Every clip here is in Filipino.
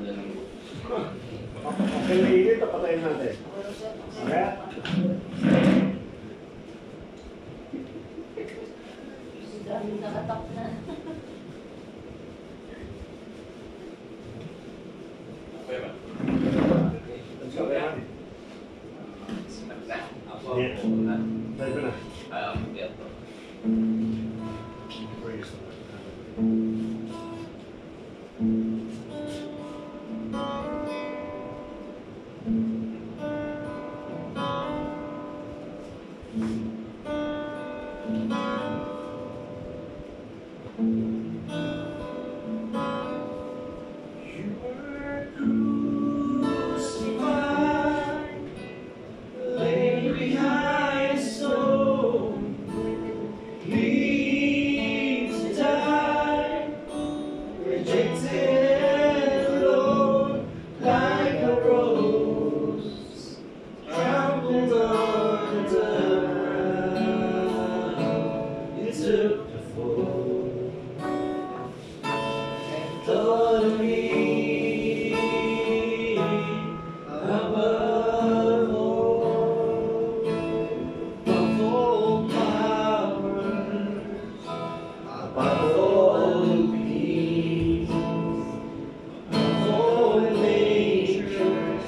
Okay, mainit, patayin natin. Okay? Nakatak na. Okay ba? Let's go, man. Ako. Tayo ko na.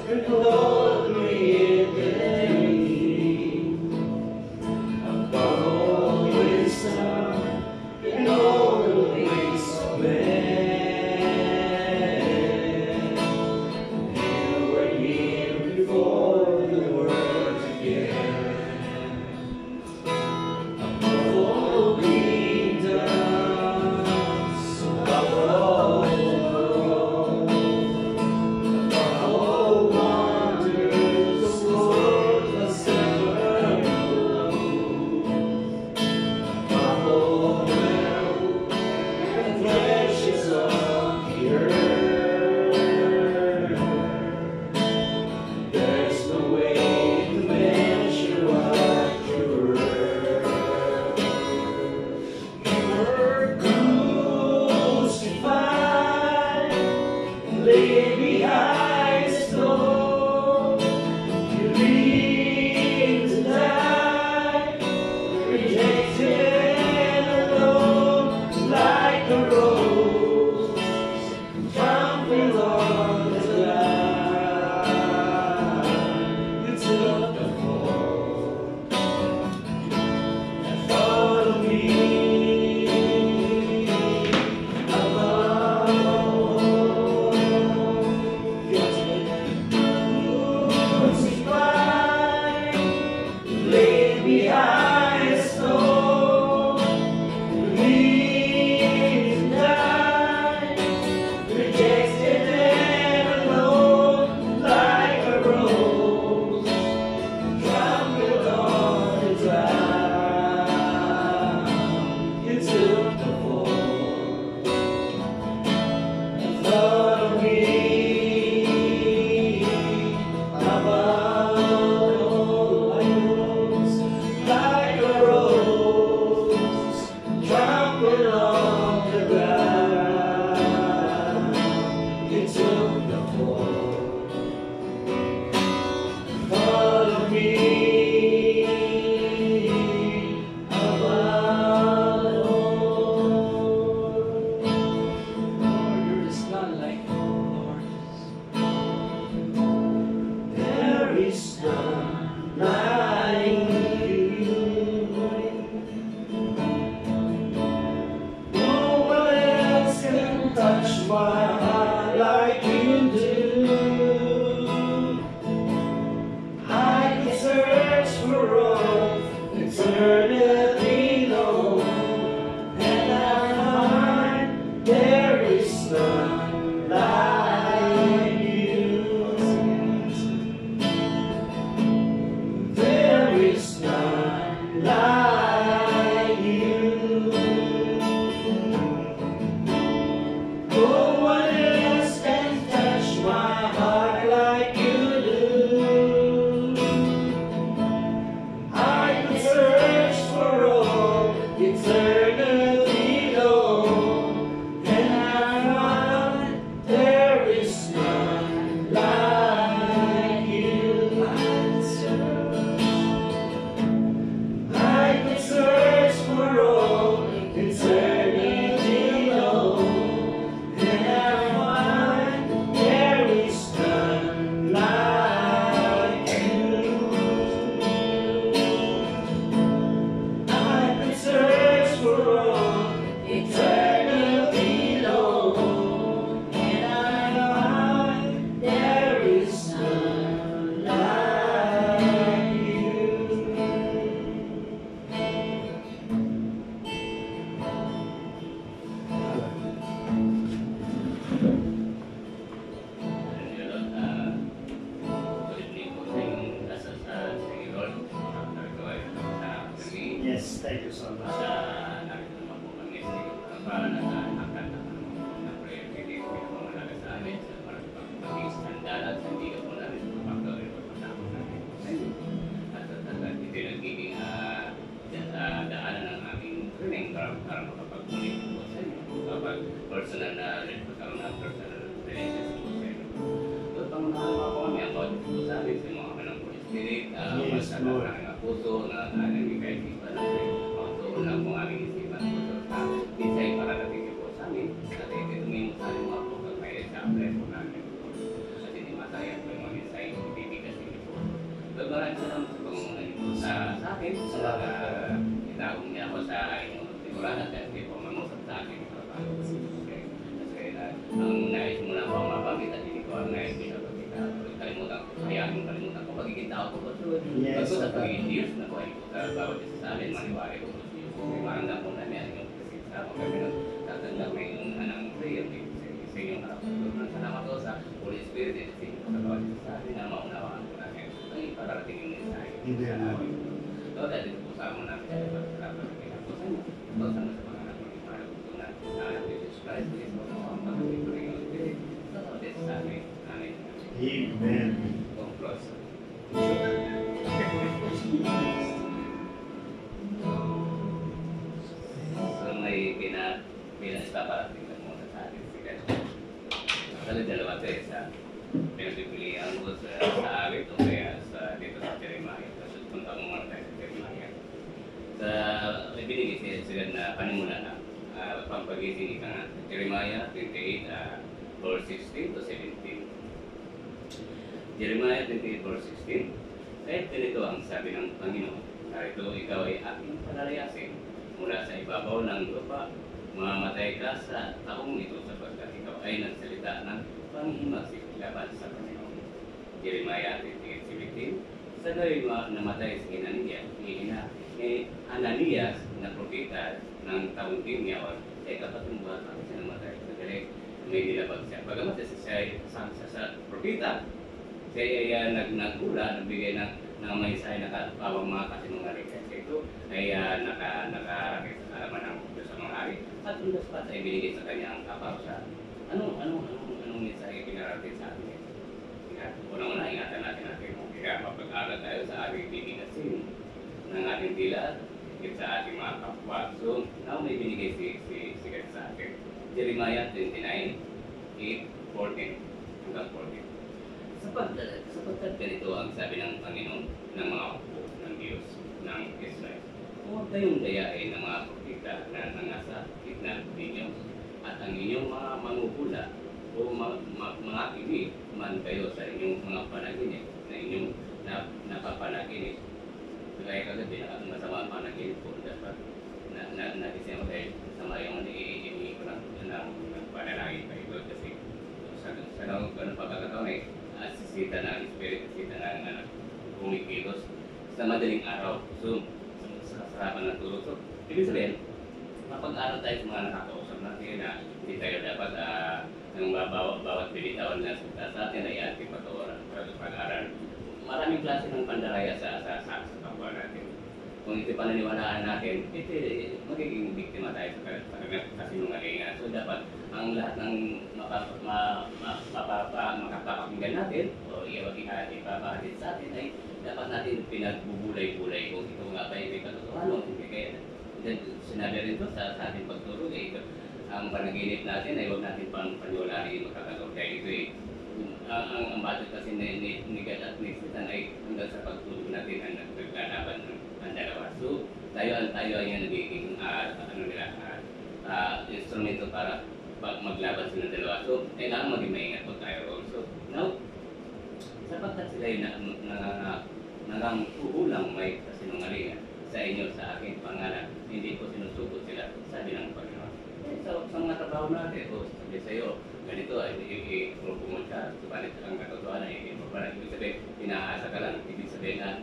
Ito. No one else spirit, Yes, basta Lord. ng puso na naging kaisipan natin. Matuon lang kung aming isipan puso sa isay para natin po sa amin. At itumin mo sa amin mga po kag may sa apply po namin. Sa sinimasaya po yung mga isay yung ibibigay sa inyo po. Lord, maraming salamat sa pangunguna niyo po sa akin. Salamat po. Itawag niya ako sa inyong timurahan kasi po mangusap sa akin. Kasi ang nais mo na po mapamit at hindi ko ang nais mo na pagkita. Kalimutan ko, kalimutan ko pagiging tao ko po. Yes, Pagkot at Papa. pagiging Diyos na po ay po sa bawat isa sa amin, maniwari ko po sa Diyos. May maramdam po namin ang inyong kasi sa mga kami na tatanggap na yung anang prayer sa inyong harap. Salamat ko sa Holy Spirit at sa inyo sa bawat isa sa amin na maunawaan po namin ang ipararating yung mensahe sa amin. Lord, at ito po sa mga namin sa iba't salamat na pinag-po sa inyo. Lord, sana sa mga namin yung mahal po na anak ni Jesus Christ, please po na ang pagkakas po rin yung Spirit sa bawat isa sa amin. Amen. Amen. Conclose. So may pinapaparating na muna sa atin si God. Actually, dalawa ito sa pinagpipilihan ko sa awit o kaya sa dito sa Jeremiah. Kasi punta mo muna tayo sa Jeremiah. Sa ibinigay si God na panimula na pampagising ika nga. Jeremiah 28, verse 16 to 17. Jeremiah 28, verse 16. Kahit ganito ang sabi ng Panginoon, narito ikaw ay aking palalayasin mula sa ibabaw ng lupa, mamamatay ka sa taong ito sapagkat ikaw ay nagsalita ng panghimagsik laban sa Panginoon. Jeremiah 28:17. Sa gayon namatay si Ananias na propeta ng taong Tinyawan ay kapatong bata siya namatay. Nagaling may nilabag siya. Bagamat siya ay sa propeta, siya ay nagbigay ng mensahe na kapawang mga kasinungaling. Kasi ito ay nakarakit sa kalaman ng Diyos sa mga hari. At ang Diyos ay binigay sa kanya ang kaparusahan. Anong mensahe pinarating sa atin? Unang-una, ingatan natin. Kaya mapag-aral tayo sa ating bibigyasin ng ating dila at sa ating mga kapwa. So, now may binigay si God sa atin. Jeremiah 29:8-14 hanggang 14. Sapagkat ganito ang sabi ng Panginoon ng mga upo ng Diyos ng Israel. Huwag kayong dayain ng mga propeta na nangasa gitna ninyo at ang inyong mga manguhula o mga kinig man kayo sa inyong mga panaginip na inyong napapanaginip. Kaya kagabi na masama ang panaginip po dapat nagising ako dahil sama yung iniingi ko ng panalangin pa ito kasi sa ganun pagkakataon ay asisita ng Espiritu, asisita ng kumikilos sa madaling araw. So, sa sarapan ng tulog. So, ibig sabihin, mapag-aral tayo sa mga nakakausap natin na hindi tayo dapat ng bawat binitawan na sa atin ay ating pag-aral. Maraming klase ng pandaraya sa kapwa natin. Kung ito pananiwalaan natin, ito magiging biktima tayo sa kasinungalingan. So, dapat ang lahat ng makapapakinggan natin o ipapahatid sa atin ay dapat natin pinagbubulay-bulay kung ito nga ba may katotohanan. Kaya sinabi rin ito sa ating pagtulog ang panaginip natin ay huwag natin paniwalaan makakagawa. Kaya ito ang budget kasi ni God at ni Satan ay hanggang sa pagtulog natin ang naglalaban ng dalawa. So tayo ay nagiging instrumento para maglaban sila dalawa. So, kailangan maging maingat po tayo also. Now, sapagkat sila ay nanganguhulang may kasinungalingan sa inyo sa aking pangalan, hindi ko sinusugod sila, sabi ng Panginoon. Sa mga trabaho natin, sabi sa iyo, ganito ay i-promote ka, subalit ang katotohanan ay ibig sabihin, inaasa ka lang, ibig sabihin na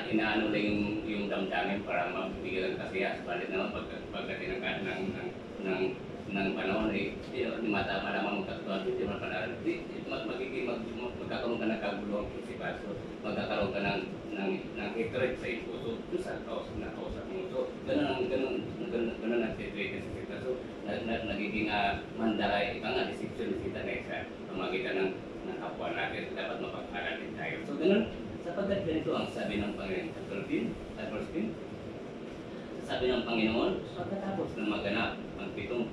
inaano lang yung damdamin para mabigyan ka kasiya, subalit naman pagdating ng panahon ay malamang magkatuan, hindi man panaran. Magkakaroon ka ng kagulong isipaso, magkakaroon ka ng hatred sa iyong puso, doon sa kausap mo. So, ganun ang situation sa sita. So, nagiging mandaray, ika nga, deception sita na isa, pamagitan ng kapwa natin, dapat mapag-aral din tayo. So, ganun, sapagkat ganito ang sabi ng Panginoon sa 13, verse 10. Sabi ng Panginoon, pagkatapos ng maganap ang 70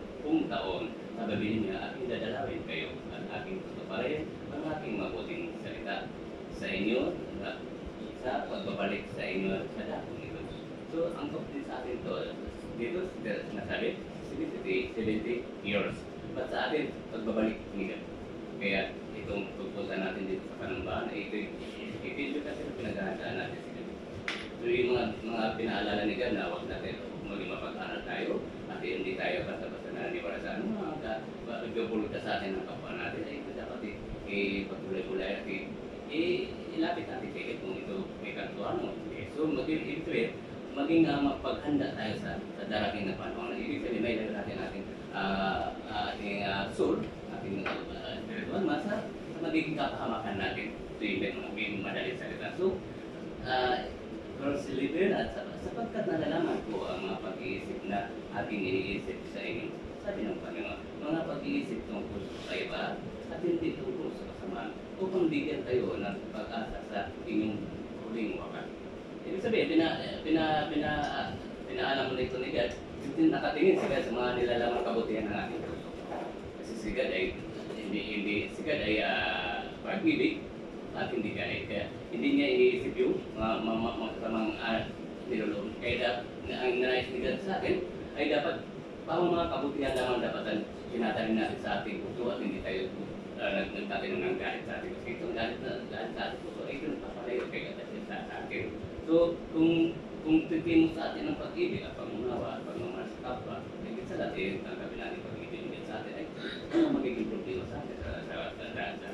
taon, sababihin niya, aking dadalawin kayo at aking tutuparin ang aking mabuting salita sa inyo sa pagbabalik sa inyo sa dakong ito. So, ang din sa atin to, dito nasabi, 70 years. But sa atin, pagbabalik nila. Kaya itong pagpunta natin dito sa Panambahan, ito yung kasi pinaghahandaan natin sila. So, yung mga pinaalala ni God na huwag natin maging mapag-aral tayo at hindi tayo basta-basta naniniwala sa ano mga nagpapulot sa atin ng kapwa natin ay ito dapat ipagulay-gulay at ilapit natin sa kung ito may kantuan mo. So, ibig sabihin, maging mapaghanda tayo sa darating na panahon. Ibig sabihin, may lalaki natin ating soul, ating spiritual masa sa magiging kapahamakan natin. So, yung madaling salita. So, Verse 11, at sapagkat nalalaman ko ang mga pag-iisip na ating iniisip sa inyo, sabi ng Panginoon, mga pag-iisip tungkol sa iba at hindi tungkol sa kasamaan, upang bigyan kayo ng pag-asa sa inyong huling wakas. Ibig sabihin, pinaalam mo nito ni God, nakatingin si God sa mga nilalamang kabutihan ng ating puso. Kasi si God ay, si God ay pag-ibig, at hindi kaya hindi niya iniisip yung mga kasamang niloloob. Kaya ang nais ni God sa atin ay dapat parang mga kabutihan lamang dapat tinatanim natin sa ating puso at hindi tayo nagtatanim ng galit sa ating puso. Itong galit sa ating puso ay ito nagpapalayo kay God sa atin. So kung titin mo sa atin ang pag-ibig at pangunawa at pagmamahal sa kapwa, higit sa lahat ang gabi natin pag-ibig sa atin ay magiging problema sa atin sa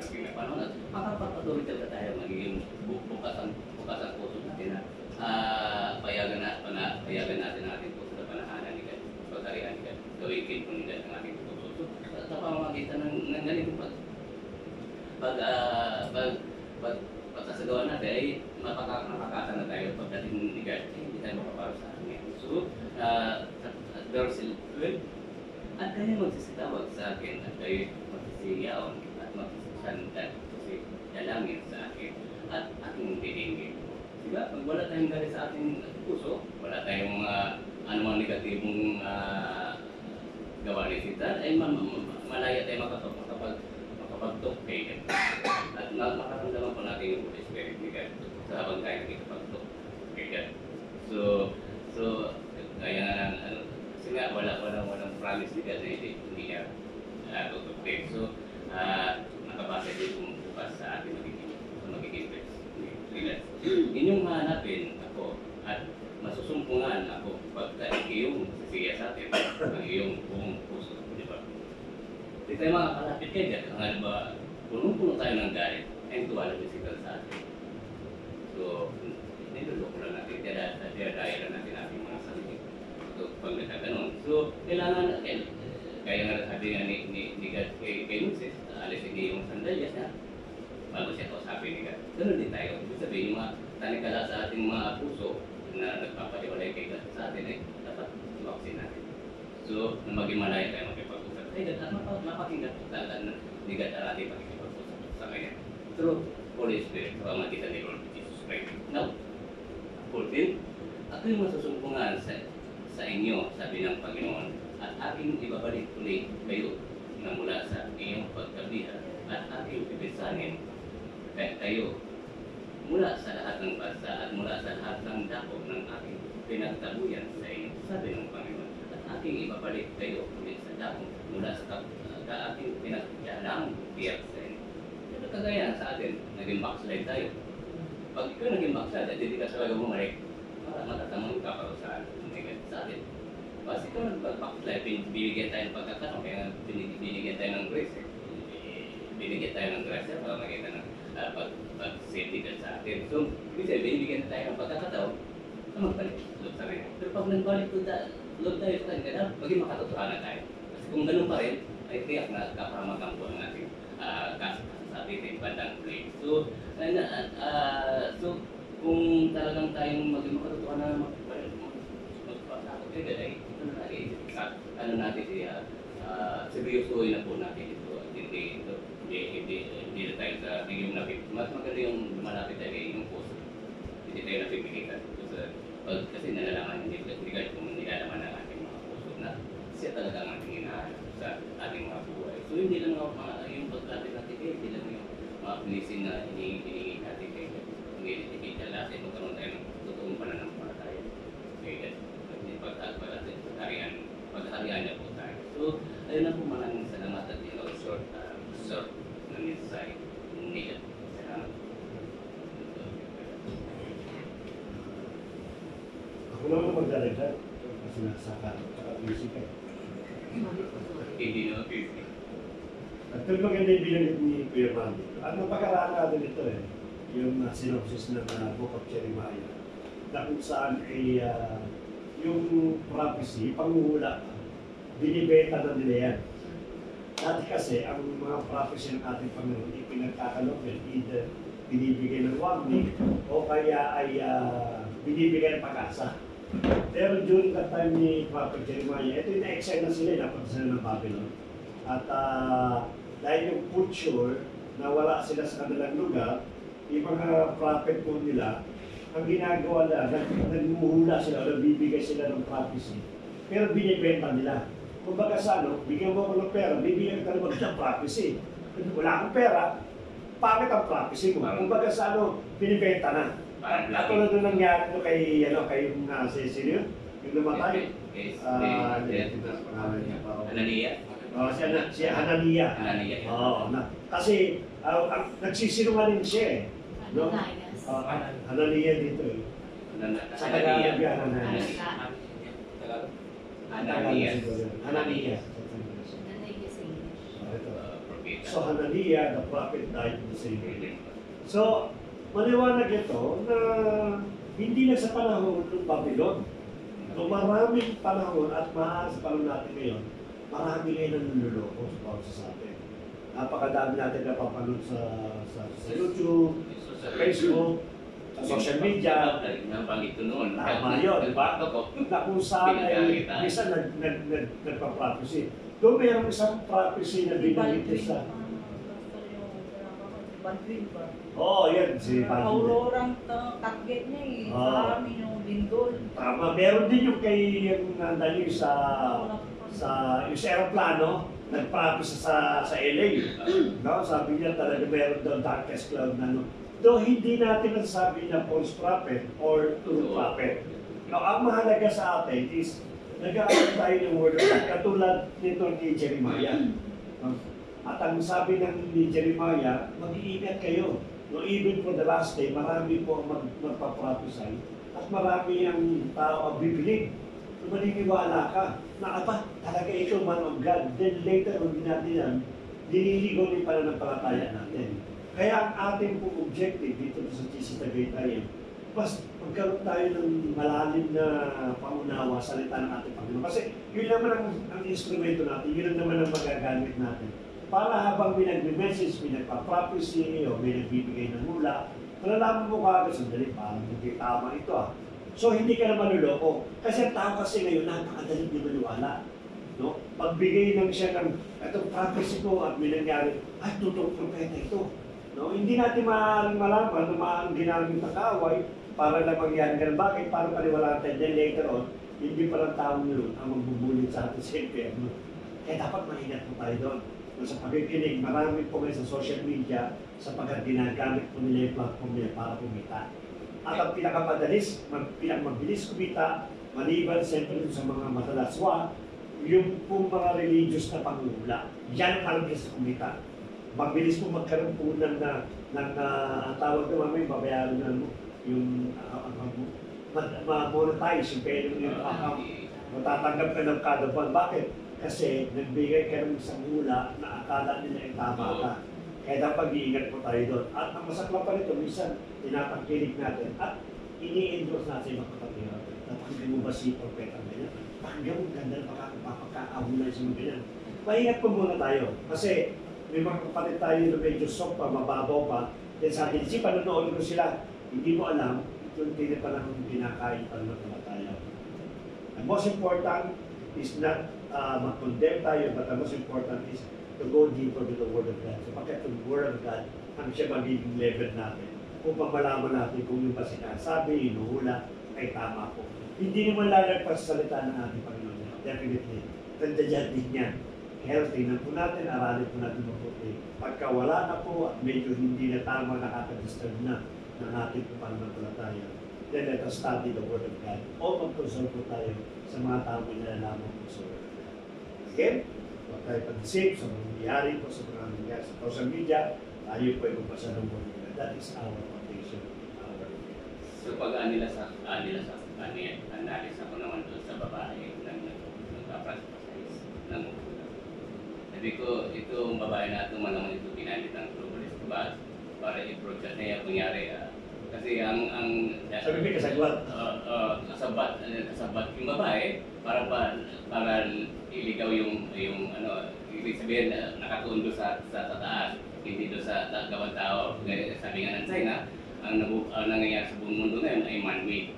ating panahon at makapapatuloy talaga tayo magiging bukas ang puso natin na payagan natin ang ating puso na panahanan ni God, pagkarihan ni God, gawin po ni God ang ating puso. So, sa pamamagitan ng ganitong pagsasagawa natin ay mapakasa na tayo pagdating ni God, hindi tayo mapaparusahan niya. So, verse 12, at kayo magsisitawag sa akin at kayo magsisiyaon at magsisandan kasi dalangin sa akin at aking diningin. Diba? Pag wala tayong galit sa ating puso, wala tayong anumang negatibong gawa ni Satan, ay malaya tayo makapagtok kay God. At makaramdaman po natin yung Holy Spirit ni God sa habang tayo nakikipagtok kay God. So, kaya nga kasi nga walang promise ni God na hindi niya tututin. So, nakabasa din bukas sa ating magiging relax. Inyong mahanapin ako at masusumpungan ako pagka iyong sisiya sa atin ang iyong buong puso. Di ba? Hindi tayo makakalapit kay God. Ang ba, punong-puno tayo ng galit ay tuwala bisikan sa atin. So, niluloko lang natin. Daya lang natin ating mga sarili. So, pag nagkaganon. So, kailangan, kaya nga sabi nga ni God kay Moses, alisin niya yung sandalyas niya bago siya kausapin ni God. Ganun din tayo. Ibig sabihin, yung mga tanikala sa ating mga puso na nagpapaliwalay kay God sa atin ay dapat iwaksin natin. So, na maging malaya tayo makipag-usap kay God at mapakinggan talaga ni God ang ating makikipag-usap sa kanya. Through Holy Spirit, pamagitan ni Lord Jesus Christ. Now, 14, ako'y masusumpungan sa inyo, sabi ng Panginoon, at aking ibabalik ulit kayo na mula sa iyong pagkabihan at aking pipisanin kayo mula sa lahat ng bansa at mula sa lahat ng dakog ng aking pinagtabuyan sa inyo, sabi ng Panginoon, at aking ibabalik kayo ulit sa dakog mula sa aking pinagdalang biyak sa inyo. Ito kagaya sa atin, naging backslide tayo. Pag ikaw naging backslide at hindi ka talaga bumalik, matatamang kaparusahan sa atin. Kasi ito nagpag-backslide, binigyan tayo ng pagkakataon, kaya binigyan tayo ng grace. Binigyan tayo ng grace para makita ng pag-safety sa atin. So, ibig sabihin, binibigyan tayo ng pagkakataon na magbalik loob sa kanya. Pero pag nagbalik loob tayo sa kanya, maging makatotohanan tayo. Kasi kung ganun pa rin, ay tiyak na kapahamakan po ng ating kaso sa ating bandang play. So, kung talagang tayong maging makatotohanan na magpapasakot kay God, ay ito na natin, natin siya, seryosohin na po natin ito. Hindi na tayo sa yung napip. Mas maganda yung malapit tayo kay yung puso. Hindi tayo napipigitan. Kasi nalalaman hindi ka kung nilalaman ng ating mga puso na siya talaga ang ating hinahanap sa ating mga buhay. So hindi lang yung pagkatid natin kayo, hindi lang yung mga pleasing na hinihingi natin kay siya lahat ay magkaroon tayo ng totoong pananampalataya. Kaya pagharian niya po tayo. So, ayun na po, maraming salamat at short na mensahe. Nila. Salamat. Ako naman magdadagdag. Kasi nasaka, saka busy ka. Hindi na 50. At ito maganda yung binanggit ni Kuya Manny. At napag-aralan natin ito yung synopsis ng Book of Jeremiah, na kung saan ay yung prophecy, panguhula, binibenta na nila yan. Dati kasi, ang mga prophecy ng ating Panginoon, ipinagkakaloob, either binibigay ng warning o kaya ay binibigay ng pag-asa. Pero during that time ni Prophet Jeremiah, ito yung na-exile na sila, napunta sila ng Babylon. At dahil yung culture na wala sila sa kanilang lugar, yung mga prophet po nila, ang ginagawa nila, nagmuhula sila o nagbibigay sila ng prophecy, pero binibenta nila. Kung baga sa bigyan mo ako ng pera, bibigyan ka naman ng prophecy. Wala akong pera, pangit ang prophecy mo. Kung baga sa binibenta na. Katulad nung nangyari ito kay yung Cecilio, yung namatay. Anania? Si Hanania. Oo, kasi nagsisinungaling siya no? Hanania dito Sa Tagalog yan, Hanania. Hanania. So Hanania, the prophet died in the same day. So, maliwanag ito na hindi na sa panahon ng Babylon. So maraming panahon at maaari sa panahon natin ngayon, marami ngayon ang niloloko sa atin. Napakadami natin napapanood sa YouTube, sa Facebook, sa social media. Tama yun, di ba? Na kung saan ay isa nagpa-prophecy. Doon mayroong isang prophecy na binigit sa... Oo, yan. Si Aurorang target niya eh. Sa amin yung lindol. Tama. Meron din yung kay yung nandali sa aeroplano, nagpapisa sa LA. No? Sabi niya talaga meron daw darkest cloud na Though hindi natin nasasabi na false prophet or true prophet. Now, ang mahalaga sa atin is nag-aaral tayo ng word of God katulad nito ni Jeremiah. At ang sabi ng ni Jeremiah, mag-iingat kayo. No, even for the last day, marami po ang magpaprophesy at marami ang tao ang bibilig. So, maniniwala ka na talaga ito man of God. Then later, kung natin yan, diniligaw ni pananampalataya natin. Kaya ang ating pong objective dito sa GC Tagaytay, mas magkaroon tayo ng malalim na pangunawa sa salita ng ating Panginoon. Kasi yun naman ang instrumento natin, yun naman ang magagamit natin. Para habang may nagme-message, may nagpa-prophecy, o may nagbibigay ng hula, malalaman mo kagad, sandali, parang hindi tama ito So hindi ka na maluloko. Kasi ang tao kasi ngayon, napakadaling di maniwala. No? Pagbigay ng siya ng itong prophecy ko at may nangyari, totoong propeta ito. No? Hindi natin maaaring malaman na maaaring ginamit ng kaaway para lang mangyari ganun. Bakit? Para paniwalaan tayo. Then later on, hindi palang tao nyo ang magbubulit sa atin sa impyerno. Kaya dapat maingat po tayo doon. Sa pagkikinig, marami po ngayon sa social media sapagkat ginagamit po nila yung platform nila para kumita. At ang pinakamabilis kumita, maliban siyempre sa mga matalaswa, yung pong mga religious na panguhula. Yan ang mabilis sa kumita. Mabilis po magkaroon po ng ang tawag na mamay, babayaran na yung ma-monetize yung pwede mo yung account. Matatanggap ka ng kada buwan. Bakit? Kasi nagbigay ka ng isang hula na akala nila ay tama ka. Kaya dapat iingat po tayo doon. At ang masakla pa nito, minsan tinatangkilik natin at ini-endorse natin mga kapatid. Napakinggan mo ba si propeta ganyan? Pakinggan mo, ganda na makakapagkaahulan sa mga ganyan. Maingat po muna tayo. Kasi may mga kapatid tayo na medyo soft pa, mababaw pa. Then sa akin, panonood ko sila, hindi mo alam, ito hindi pa lang kinakain pa naman tayo. The most important is not mag-condemn tayo, but the most important is to go deeper to the Word of God. So pagkat yung Word of God, ang siya magiging level natin. Kung pamalaman natin kung yung ba sinasabi, inuhula, ay tama po. Hindi naman lalagpas sa salita ng ating Panginoon. Definitely. Tandaan din yan. Kaya tingnan po natin, aralin po natin mabuti. Pagka wala na po at medyo hindi na tama, nakaka-disturb na, ng ating pananampalataya. Then let us study the Word of God o mag-consult po tayo sa mga tao na nalalaman po sa Word of God. Again, huwag tayo pag-isip sa mga nangyayari po sa mga nangyayari sa social media. Tayo po ay magbasa ng Word of God. That is our foundation, our faith. So pag-anila sa analysis ako naman doon sa babae ng nagpapractice ng upunan. Sabi ko, itong babae na ito, naman ito ginamit ng globalist ba para i-project niya kunyari. Kasi ang Sabi ko kasagwat. kasabat yung babae para iligaw yung ano, ibig sabihin nakatuon doon sa taas, hindi doon sa gawang tao. Sabi nga ng China, ang nangyayari sa buong mundo ngayon ay man-made.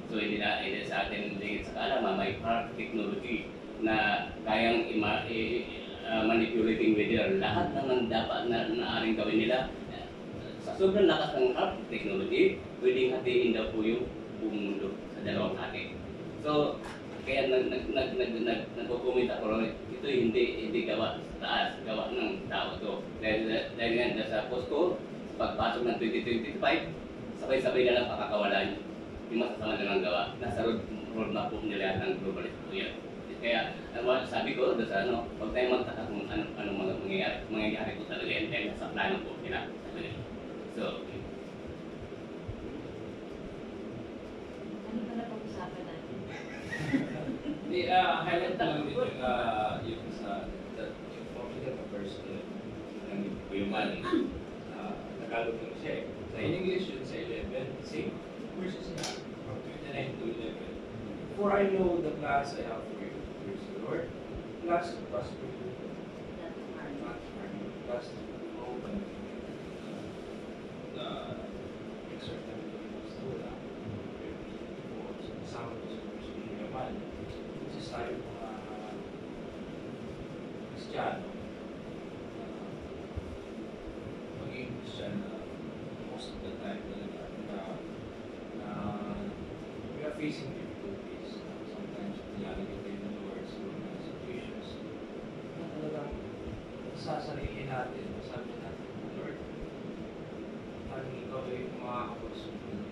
So hindi sa atin hindi sa kaalaman, may hard technology na kayang manipulating weather. Lahat naman dapat na naaring gawin nila. Sa sobrang lakas ng hard technology, pwedeng hatiin daw po yung buong mundo sa dalawang hati. So, kaya nagko-comment ako, ito hindi gawa sa taas, gawa ng tao to. Dahil nga sa post ko, pagpasok ng 2025, sabay-sabay na lang pakakawalan yung masasama nilang gawa. Nasa roadmap po nila ng globalist po yan. Kaya, sabi ko, sa huwag tayong magtaka kung anong mangyayari po talaga yan dahil nasa plano po nila. So, Ano ba napag-usapan natin? Highlight ko lang din yung sa yung confident na person ng Buyuman. Tagalog lang siya eh. Sa in English yun, sa 11, same verses niya, from 29 to 11. Before I know the class I have for you, praise the Lord. Class to prosper you, not harm you. Class to hope and exert them to be stola. Kasama ko sa verse ni Buyuman. Kasi tayo mga Kristiyano, maging Kristiyano most of the time talaga na we are facing difficulties. Sometimes nilalagay tayo ng Lord sa mga situations na talagang sasalihin natin, sabi natin, Lord, parang ikaw ay makakapagsunod.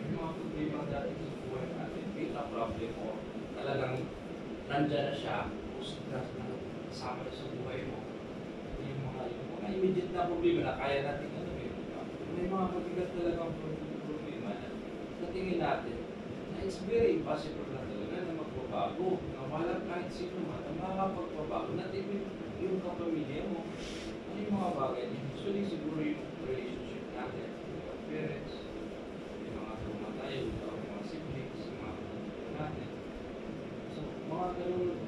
Yung mga problema dati sa buhay natin, big na problem o talagang nandyan na siya, post na kasama na sa buhay mo. Yung mga immediate na problema na kaya natin ano eh. May mga mabigat talagang problema na tingin natin na it's very impossible na talaga na magbabago. Na walang kahit sino man na makakapagbabago natin yung kapamilya mo. Ano yung mga bagay? Usually siguro yung relationship natin, yung parents, yung mga tumatayo, yung mga siblings, yung mga kapatid natin. So, mga ganun,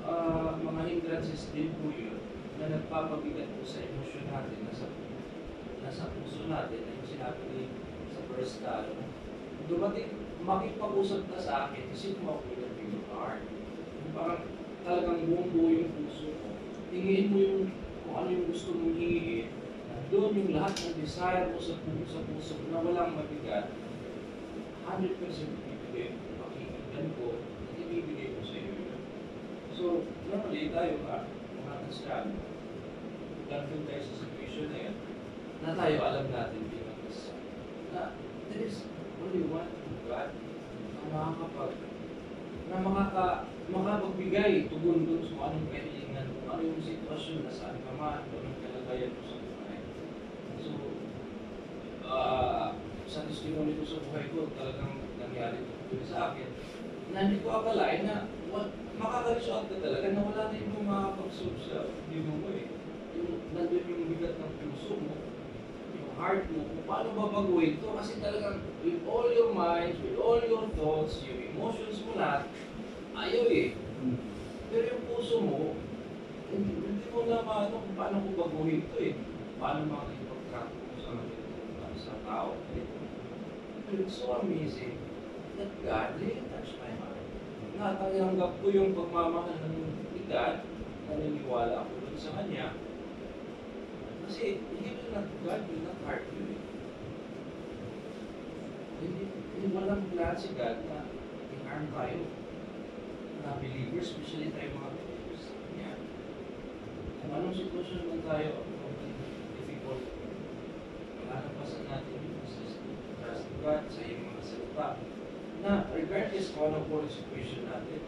mga hindrances din po yun na nagpapabigat po sa emosyon natin, nasa puso natin, na yung sinabi ni sa first dumating, makipag-usap na sa akin, isip mo ako yung your heart. Parang talagang buong-buo yung puso mo. Tingin mo yung kung ano yung gusto mong hingin. Doon yung lahat ng desire mo sa puso na walang mabigat, 100% ibibigay. Pakinggan ko, at ibibigay ko sa iyo yun. So, normally tayo mga Kristiyano, dahil tayo sa situation na yan, na tayo alam natin bilang Kristiyano, na there is only one God na makapagbigay tugon doon sa anong kahilingan, kung ano yung sitwasyon na saan ka man, anong kalagayan mo sa buhay. So, sa testimony ko sa buhay ko, talagang nangyari ito sa akin, na hindi ko akalain na makaka-result ka talaga na wala na yung makakapag-solve sa libro mo eh. Nandun yung bigat ng puso mo, yung heart mo, kung paano babaguhin ito. Kasi talagang with all your minds, with all your thoughts, yung emotions mo lahat, ayaw eh. Pero yung puso mo, hindi mo na maano kung paano ko baguhin ito eh. Paano makikipag-trato mo sa tao. It's so amazing that God really touched my heart. Natanggap ko yung pagmamahal ng God, naniniwala ako dun sa Kanya. Kasi He will not, God will not hurt you. Hindi walang plan si God na i-harm tayo. Na believers, especially tayo mga believers. Yeah. Kung anong sitwasyon man tayo, difficult, malalampasan natin yung business to trust regardless kung ano po ang situation natin,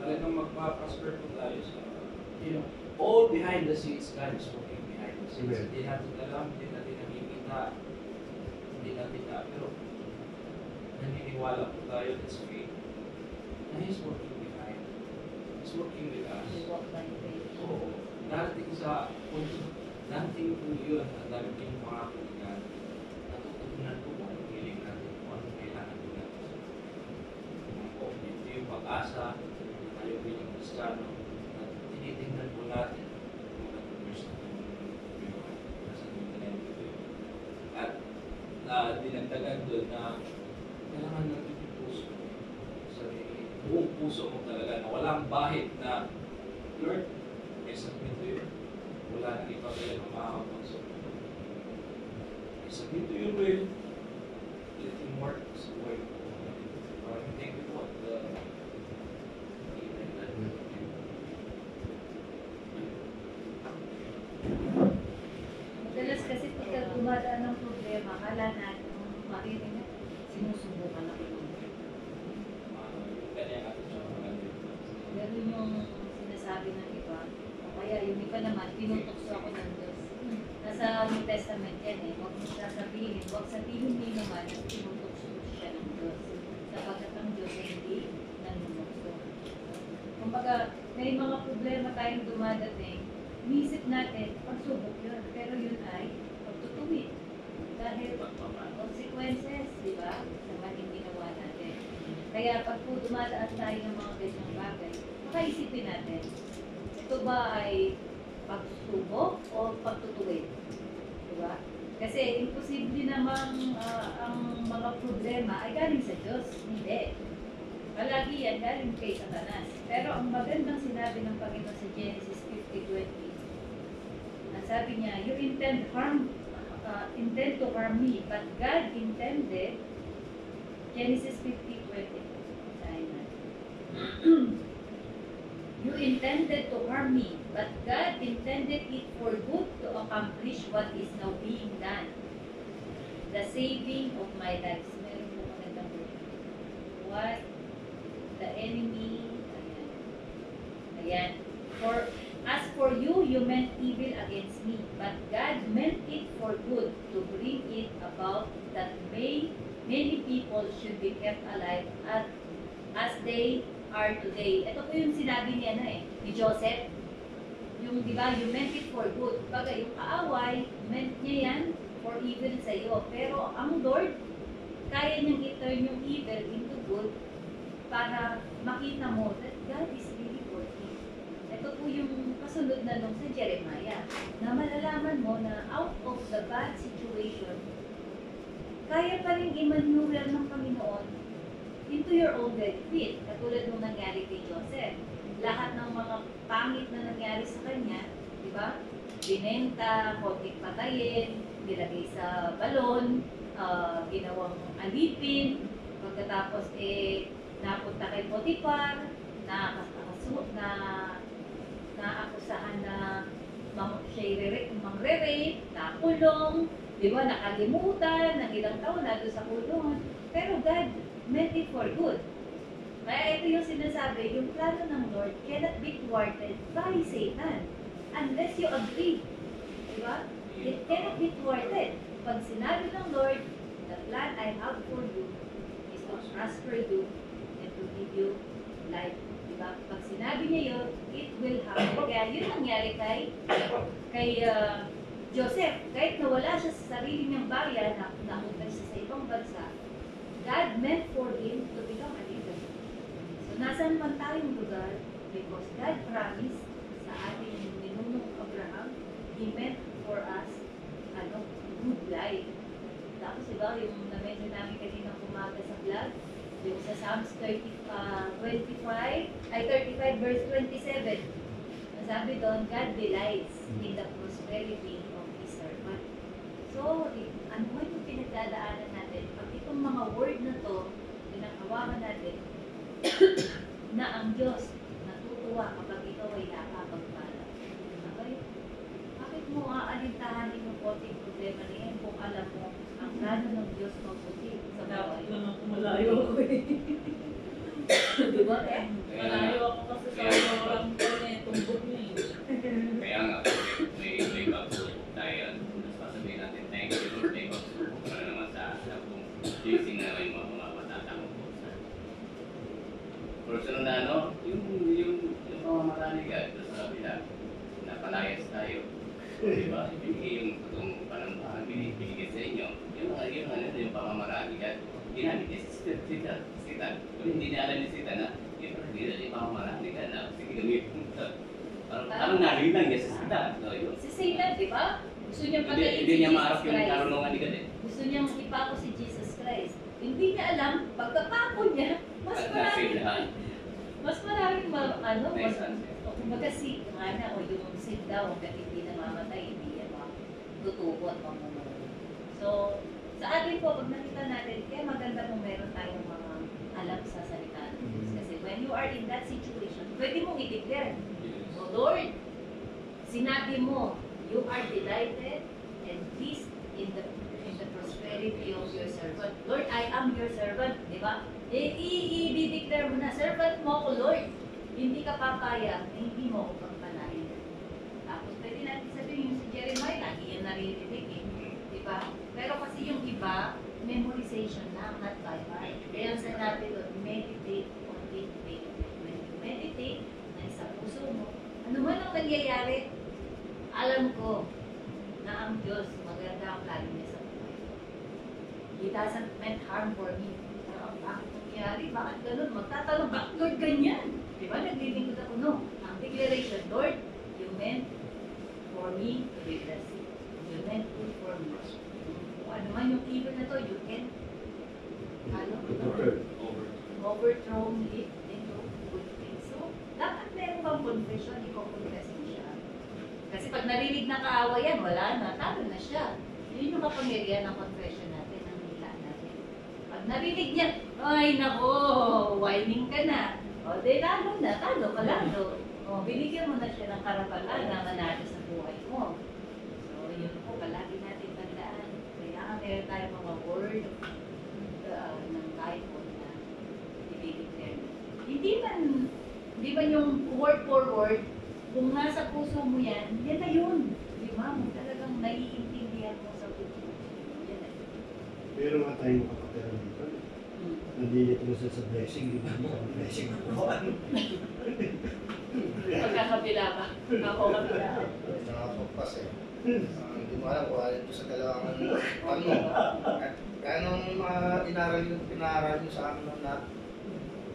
talagang magpa-prosper po tayo sa, all behind the scenes, God is working behind the scenes. Amen. Hindi natin alam, hindi natin nakikita, pero naniniwala po tayo, that's faith, na He's working behind. He's working with us. We walk by faith. So, darating sa punto, darating po yun, at darating mga kaibigan, natutunan po kung anong hiling natin, kung anong kailangan po natin. Ito yung pag-asa, na tayo bilang Kristiyano, at tinitingnan po natin kung anong verse na nasa Deuteronomy ito. At dinagdagan doon na kailangan natin yung puso. Buong puso mo talaga na walang bahid na, Lord, may submit to you. Wala nang iba talaga makakapagso. I submit to your will. Let Him work sa buhay ko. Maraming thank you po. Madalas kasi pagka dumadaan ng problema, akala natin, marinig na, sinusubukan ako ng Ganyan natin siya maganda. Ganun yung sinasabi ng iba. O kaya yung iba naman, pinutokso ako ng Diyos. Nasa New Testament yan eh. Huwag mo sasabihin. Huwag sabihin mo naman na pinutokso siya ng Diyos. Sapagkat ang Diyos ay hindi nanunokso. Kumbaga, may mga problema tayong dumadating. Inisip natin, pagsubok yun. Pero yun ay pagtutuwid. Dahil consequences, di ba? Sa maling ginawa natin. Kaya pag po dumadaan tayo ng mga ganyang bagay, makaisipin natin, ito ba ay pagsubok o pagtutuwid? Diba? Kasi imposible namang ang mga problema ay galing sa Diyos. Hindi. Palagi yan galing kay Satanas. Pero ang magandang sinabi ng Panginoon sa Genesis 50:20, sabi niya, you intend to harm me, but God intended, Genesis 50:20. You intended to harm me, but God intended it for good to accomplish what is now being done. The saving of my life. Meron po magandang word. What the enemy, ayan. As for you, you meant evil against me, but God meant it for good to bring it about that many people should be kept alive as they are today. Ito po yung sinabi niya ni Joseph. Yung, di ba, you meant it for good. Baga, yung kaaway, meant niya yan for evil sa iyo. Pero ang Lord, kaya niyang i-turn yung evil into good para makita mo that God is really working. Ito po yung kasunod na nung sa Jeremiah, na malalaman mo na out of the bad situation, kaya pa rin i-maneuver ng Panginoon into your own benefit. Katulad nung nangyari kay Joseph. Lahat ng mga pangit na nangyari sa kanya, di ba? Binenta, konting patayin, nilagay sa balon, ginawang alipin, pagkatapos napunta kay Potiphar, naakusahan na siya'y mangre-rape, nakulong, di ba, nakalimutan, ng ilang taon na doon sa kulungan. Pero God meant it for good. Kaya ito yung sinasabi, yung plano ng Lord cannot be thwarted by Satan unless you agree. Di ba? It cannot be thwarted. Pag sinabi ng Lord, the plan I have for you is to prosper you and to give you life. Diba? Pag sinabi niya yun, it will happen. Kaya yun nangyari kay Joseph. Kahit nawala siya sa sarili niyang bayan, napunta siya sa ibang bansa, God meant for him to become a leader. So, nasaan man tayong lugar, because God promised sa ating ninunong Abraham, He meant for us, good life. Tapos, diba, yung na-mention namin kanina umaga sa vlog, yung sa Psalms 35 verse 27. Sabi doon, God delights in the prosperity of His servant. So, ano mo yung pinagdadaanan natin? Pag itong mga word na to, pinakawakan natin, na ang Diyos natutuwa kapag ikaw ay nakapagpala. Okay? Bakit mo aalintahanin yung konting problema na yan kung alam mo ang plano ng Diyos mabuti sa Dapat buhay. lang ako malayo ako eh. Di ba, eh? Malayo ako kasi sa orang ko niya, tumbok niya eh. Kaya nga, may pagsubok tayo. Tapos pasabihin natin, thank you, may pagsubok para naman sa kung blessing na may mga matatamo po sa. Pero sunod na ano, yung mga marami ka, sa kabila, napalayas tayo. Di ba? Ibigay yung itong panampahan, binigay sa inyo. Yung pamamarami ka, ginamit niya si Sita. Kung hindi niya alam ni Sita na, hindi na yung pamamarami ka na, sige gamitin mo ito. Parang narinig lang niya si Sita. So, yun. Si Satan, di ba? Gusto niyang patayin Hindi si niya Jesus maarap yung Christ. karunungan ni God eh. Gusto niyang ipako si Jesus Christ. Hindi niya alam, pagkapako niya, mas maraming ano, May sense. kumbaga si, o yung sin daw, hanggang hindi namamatay, hindi yan tutubot, mamumulong. So, sa atin po, pag nakita natin, kaya maganda kung meron tayong mga alam sa salita ng Diyos. Kasi when you are in that situation, pwede mong i-declare, "O Lord, sinabi mo, you are delighted and pleased in the prosperity of your servant. Lord, I am your servant." Di ba? I-declare mo na, servant mo ko, Lord. Hindi ka papaya, hindi mo ako pagpalain. Tapos pwede natin sabihin yung si Jeremiah, lagi yan naririnig eh. Di ba? Pero kasi yung iba, memorization lang, not by heart. Kaya ang sinabi doon, meditate on it daily. When you meditate, na sa puso mo, ano man ang nangyayari, alam ko na ang Diyos maganda ang plano niya sa buhay. He doesn't meant harm for me. Bakit nangyayari? Bakit ganun? Magtatanong, bakit Lord ganyan? Di ba? Naglilingkod ako, no. Ang declaration, Lord, you meant for me to be blessed. You meant good for me. Kung ano man yung evil na to, you can overthrow me into good things. So, dapat meron bang confession, i-confess mo siya. Kasi pag narinig na kaawayan, wala na, talo na siya. Yun yung kapangyarihan ng confession natin, ng nila natin. Pag narinig niya, ay nako, whining ka na. O, de lalo na, talo ka lalo. O, binigyan mo na siya ng karapatan na manalo sa buhay mo. So, yun po, palagi natin tandaan. Kailangan meron tayo mga word ng Bible na i-declare. Hindi man yung word for word, kung nasa puso mo yan, yan na yun. Di ba? Talagang naiintindihan mo sa puso mo. Yan na yun. Pero nga tayo makapatera dito. Nandito mo sa blessing, hindi mo sa blessing ko. Pagkakabila ba? Ako kabila. Nakapagpas eh. Hindi mo alam kung alin ko sa dalawang ano. Kaya nung pinaral nyo sa akin na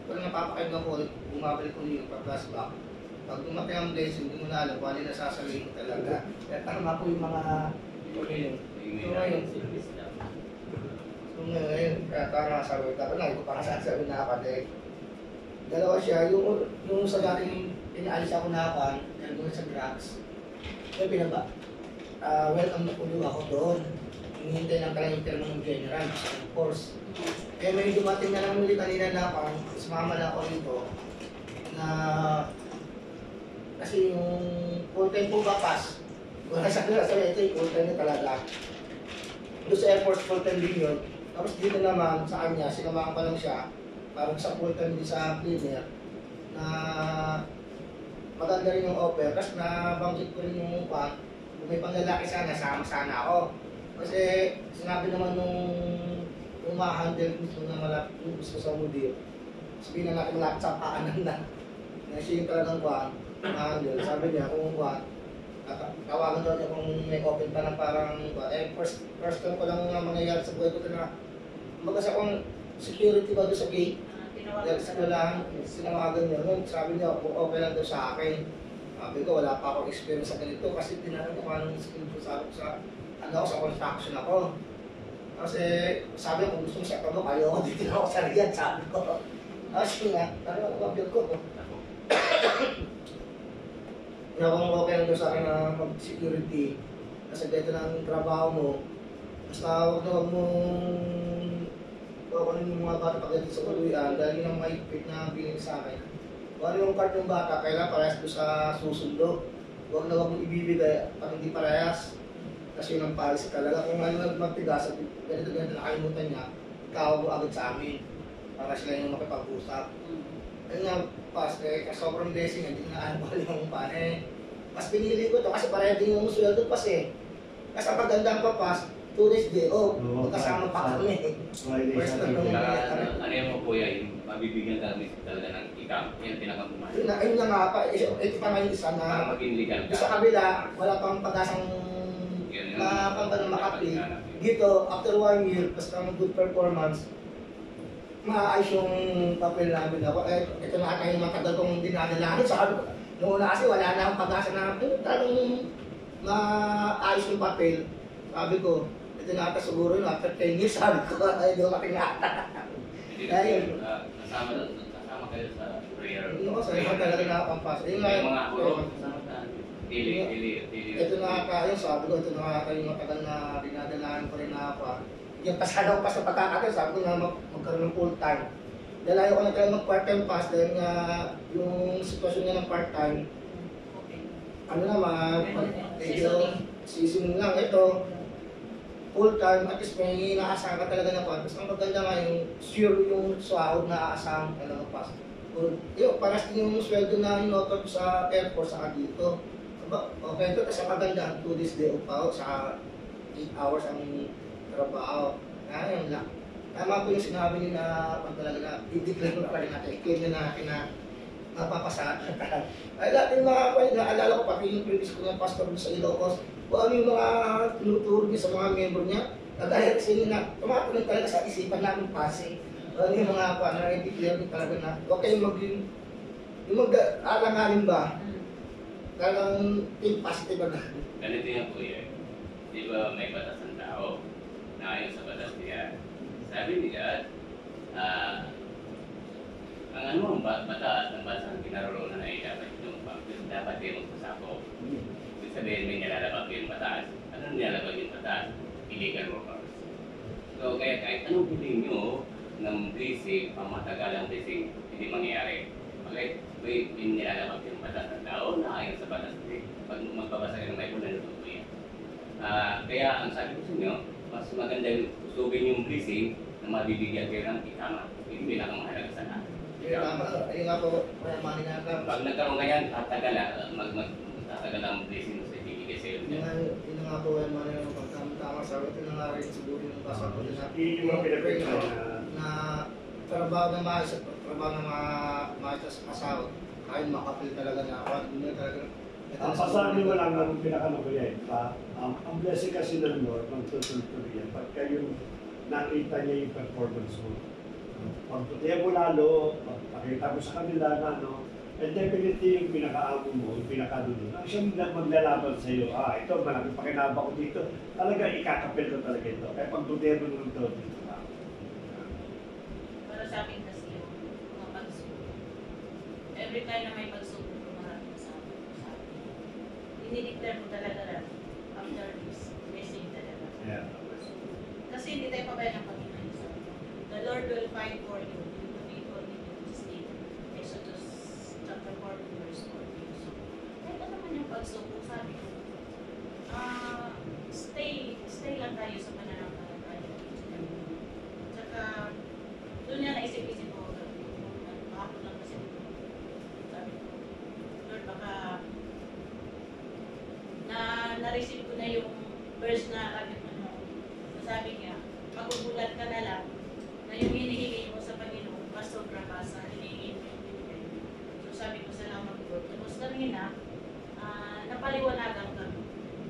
wala napapakain ako ulit, bumabalik ko yung pa-flashback. Pag dumatay ang blessing, hindi mo na alam kung alin nasasabihin ko talaga. Kaya tama po yung mga ngayon, kaya tama sabi ko, na ko pa sasabi na ako, dalawa siya, yung sa dating inaalis ako na ako, doon sa drugs, kaya pinaba, welcome na pulo ako doon. Hinihintay lang talagang yung termo ng general, of course. Kaya may dumating na lang ulit kanina na ako, sumama na ako dito, na kasi yung full time po bapas, wala sa ito yung full time na talaga. Doon sa Air Force full time din yun. Tapos dito naman sa kanya, sinamahan pa lang siya, parang sa full time din sa cleaner, na maganda rin yung offer. Tapos nabanggit ko rin yung kung may panglalaki sana, sama sana ako. Kasi sinabi naman nung umahandle mismo na malapit yung gusto sa mudir, sabihin na natin malapit sa paanan na siya yung talagang kuhan, umahandle. Sabi niya kung kuhan, tawagan daw niya kung may open pa na parang first time ko lang na mangyayari sa buhay ko na magkasa akong security ba doon sa gate. Dahil sa lang, sinawagan niya nun, sabi niya kung okay lang daw sa akin. Sabi ko wala pa akong experience sa ganito kasi tinanong ko kung anong skill ko sa construction ako. Kasi sabi ko kung gusto mo sa ito, ayoko dito ako sa Riyadh, sabi ko. Kasi nga, ano build ko. Kung okay lang daw sa akin na mag-security, kasi dito ng trabaho mo, basta huwag mong yung mga bata pagdating sa uluyan, dahil yun ang mahigpit na bilhin sa akin. Kung ano yung card ng bata, kailangan parehas doon sa susundo. Huwag na huwag mong ibibigay pag hindi parehas. Kasi yun ang policy talaga. Kung ano magtigas at ganito nakalimutan niya, ikaw mo agad sa amin para sila yung makipag-usap. Ayun nga, pas, sobrang blessing, hindi na ano yung pan. Mas pinili ko to kasi pareho din yung sweldo pas Kasi ang magandang pa pas, 2 days day off, magkasama pa kami. First na nung Ano yung mga kuya, yung mabibigyan kami talaga ng ikam, yan pinakamumahal. Ayun na nga pa, ito pa nga yung isa Para na maging legal ka. sa kabila, wala pang pag-asang na pang makapil. Dito, after 1 year, basta ng good performance, maayos yung papel namin ako. Ito na ata yung matagal kong dinadala. Sabi ko, noong una kasi wala na akong pag-asa na talagang maayos yung papel. Sabi ko, ito na ata siguro yung after 10 years, sabi ko, ay, hindi ko makinata. Kasama kayo sa prayer. Yung kasi talaga nakapampas. Yung Mga puro, kasama sa Dili. ito na ata yun, sabi ko, ito na ata yung matagal na dinadalaan ko rin na ako. Yung pasalaw pa sa pagkakataon, sabi ko na magkaroon ng full time. Dahil ayaw ko na talaga mag-part-time pass dahil nga yung sitwasyon niya ng part-time, ano naman, medyo season lang ito, full-time, at least may inaasahan ka talaga na pass. Mas ang maganda nga yung sure yung sahod na aasahan ka ng pass. Yun, paras din yung sweldo na in-offer ko sa Air Force saka dito. Okay, ito kasi maganda, 2 days day off pa ako, saka 8 hours ang trabaho. Ayun lang. Tama po yung sinabi niyo na pag talaga na i-declare mo na pa rin natin, i-claim na natin na napapasaan. Ay dati yung mga naalala ko pati yung previous ko ng pastor sa Ilocos, kung ano yung mga tinuturo niya sa mga member niya, dahil kasi na tumatulong talaga sa isipan namin pasi. Ano yung mga na i-declare niyo talaga na huwag kayong mag-alanganin ba? Talagang think positive na. Ganito yung kuya. Di ba may batas ng tao? Na ayon sa batas niya, sabi niya, ang ano ang batas ng bansang kinaroroonan ay dapat yung dapat din magpasako. Ibig sabihin may nilalabag yung batas. Ano nilalabag yung batas? Illegal workers. So kaya kahit anong bilhin nyo ng blessing, pamatagalang blessing, hindi mangyayari. Okay? May nilalabag yung batas ng tao na ayon sa batas niya. Pag magbabasa kayo ng Bible, nandito yan. Kaya ang sabi ko sa inyo, mas maganda yung usugin yung blessing na mabibigyan kayo ng ikama. Yung pinakamahalaga sa lahat. Ayun nga po, mani nga ka. Pag nagkaroon ganyan, tatagal ang blessing sa ibigay sa iyo. Yun nga po, mani nga pagkama sabi ko na nga rin siguro yung basa ko na Yung mga pinapagay na trabaho na maayos at trabaho na maayos sa pasahod. Kahit makapil talaga na ako, hindi na talaga. ang pasabi mo lang ng pinakamabuhay. Ang blessing kasi ng Lord, magtutuloy yan. Pagka yung nakita niya yung performance mo. Pagputihan mo lalo, pagpakita mo sa kanila na and definitely yung pinaka-amo mo, yung pinaka-dulo, siya maglalaban sa iyo. Ito, malaking pakinaba ko dito. Talaga, ikakapil ko talaga ito. Kaya pagputihan mo ng ito, dito ka. Para sa akin kasi yung mga pagsubok. Every time na may pagsubok, marami sa akin. Dinideclare mo talaga na after this blessing talaga. Yeah. Kasi hindi tayo pabayaan ng Panginoon. The Lord will fight for you. You will be all in your state. Exodus chapter 14 verse 14. So, kahit ano man yung pagsubok, sabi ko, stay lang tayo sa pananampalataya. Tsaka, doon niya naisip-isip ko, kahapon lang kasi sabi ko, Lord, baka na-receive ko na yung verse na sabi niya, magugulat ka na lang na yung hinihingi mo sa Panginoon, mas sobra ka sa hinihingi mo. So sabi ko, salamat Lord. Tapos kanina, napaliwanagan ka.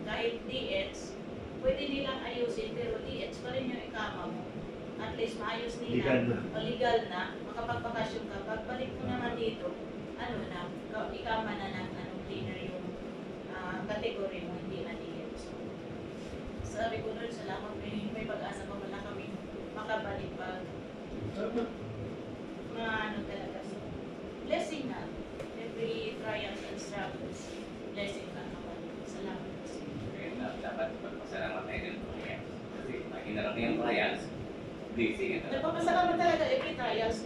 Kahit DH, pwede nilang ayusin, pero DH pa rin yung ikama mo. At least maayos nila, legal na, makapagbakasyon ka. Pagbalik mo naman dito, ikama na ng cleaner yung category mo, hindi na DH. Sabi ko nun, salamat, may pag-asa pa wala kami makabalik pag talaga. So, blessing na. Every trials and struggles, blessing ka naman. Salamat kasi. Dapat magpasalamat tayo ng trials. Kasi pag hinarap yung trials, blessing ito. Nagpapasalamat talaga every trials.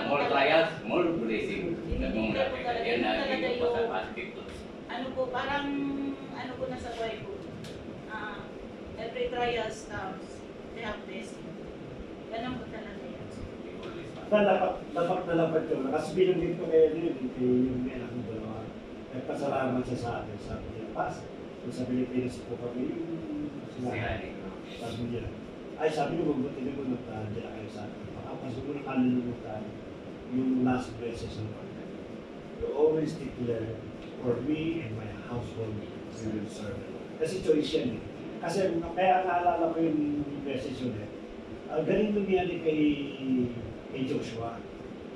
More trials, more blessing. Hindi ko talaga Yan na yung yung positive. parang, ko na sa buhay ko. royal staffs, they have blessing. Ganun po talaga yan. Dapat na dapat yun. Kasi binanggit ko kay yung anak ng dalawa. Nagpasalamat siya sa atin. Sabi niya, Pas, kung sa Pilipinas po kami, yung sinahan. Sabi niya, sabi niyo, mabuti na ko nagtahan kayo sa akin. Makapasok ko na kalilimutan yung last verses ng Panginoon. You always declare, for me and my household, we will serve the Lord. Kasi choice yan eh. Kasi kaya naalala ko yung message yun eh. Galing nangyari kay Joshua.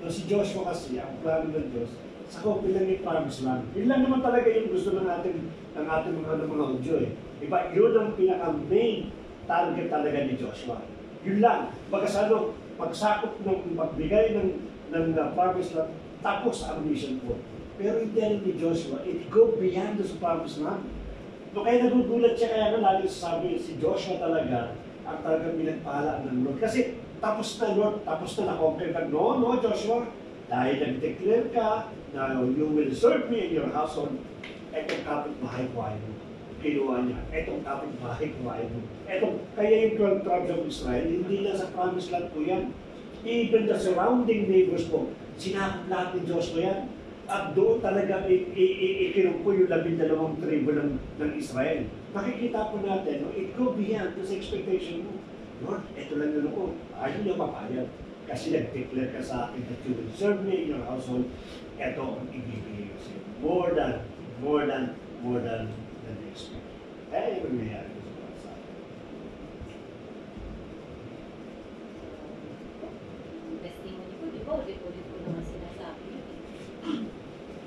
So, si Joshua kasi, ang plano ng Diyos, sa kopil lang yung promise land. Yun lang naman talaga yung gusto ng ating mga Hudyo eh. Diba, yun ang pinaka-main target talaga ni Joshua. Yun lang. Magkasalo, pagsakop ng pagbigay ng promise land, tapos ang mission ko. Pero hindi rin ni Joshua, it go beyond the promise land. No, kaya nagugulat siya, kaya lagi sasabi, si Joshua talaga, ang talagang pinagpahalaan ng Lord. Kasi tapos na Lord, tapos na na-compare ka. No, Joshua, dahil nag-declare ka na you will serve me in your household, etong kapitbahay ko ay mo. Kinuha niya, etong kapitbahay ko ay mo. Kaya yung 12 tribes of Israel, hindi na sa promised land ko yan. Even the surrounding neighbors ko, sinakop lahat ni Joshua yan. At doon talaga ikinumpo yung 12 tribo ng Israel. Makikita po natin, no, it go beyond this expectation mo. Lord, ito lang yun ako. Ayaw niya mapayag. Kasi nag-declare ka sa akin that you will serve me in your household. Ito ang ibibigay ko sa'yo. More than the expect. Kaya yung nangyayari ko sa bansa. Testimony ko, di ba? Ulit-ulit ko naman sinasabi yun.